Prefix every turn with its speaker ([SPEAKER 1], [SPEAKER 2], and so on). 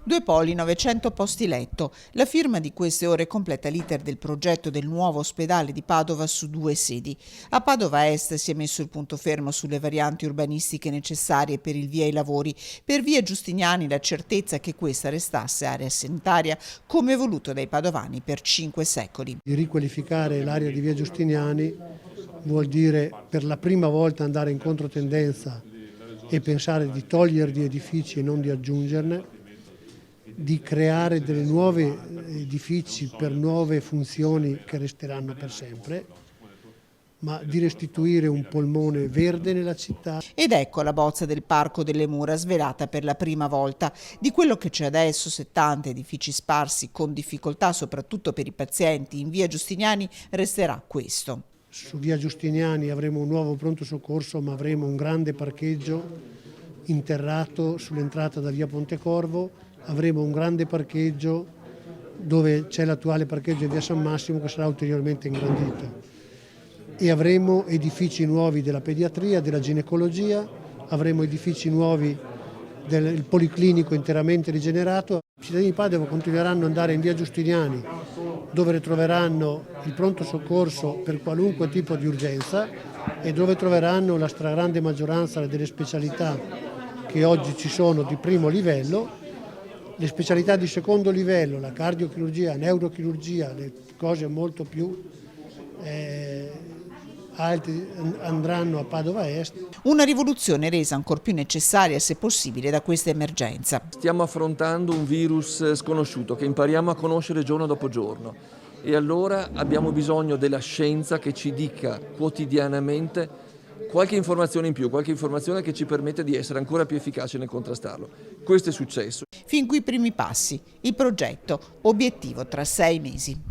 [SPEAKER 1] 2 poli, 900 posti letto. La firma di queste ore completa l'iter del progetto del nuovo ospedale di Padova su 2 sedi. A Padova Est si è messo il punto fermo sulle varianti urbanistiche necessarie per il via ai lavori. Per via Giustiniani la certezza che questa restasse area sanitaria come voluto dai padovani per 5 secoli.
[SPEAKER 2] Di riqualificare l'area di via Giustiniani vuol dire per la prima volta andare in controtendenza e pensare di togliere gli edifici e non di aggiungerne, di creare dei nuovi edifici per nuove funzioni che resteranno per sempre, ma di restituire un polmone verde nella città.
[SPEAKER 1] Ed ecco la bozza del Parco delle Mura svelata per la prima volta. Di quello che c'è adesso, 70 edifici sparsi con difficoltà soprattutto per i pazienti in via Giustiniani, resterà questo.
[SPEAKER 2] Su via Giustiniani avremo un nuovo pronto soccorso, ma avremo un grande parcheggio interrato sull'entrata da via Pontecorvo, avremo un grande parcheggio dove c'è l'attuale parcheggio di via San Massimo che sarà ulteriormente ingrandito. E avremo edifici nuovi della pediatria, della ginecologia, avremo edifici nuovi del policlinico interamente rigenerato. I cittadini di Padova continueranno ad andare in via Giustiniani, dove troveranno il pronto soccorso per qualunque tipo di urgenza e dove troveranno la stragrande maggioranza delle specialità che oggi ci sono di primo livello. Le specialità di secondo livello, la cardiochirurgia, la neurochirurgia, le cose molto più alte andranno a Padova Est.
[SPEAKER 1] Una rivoluzione resa ancor più necessaria, se possibile, da questa emergenza.
[SPEAKER 3] Stiamo affrontando un virus sconosciuto che impariamo a conoscere giorno dopo giorno e allora abbiamo bisogno della scienza che ci dica quotidianamente qualche informazione in più, qualche informazione che ci permette di essere ancora più efficaci nel contrastarlo. Questo è successo.
[SPEAKER 1] Fin qui i primi passi. Il progetto, obiettivo tra 6 mesi.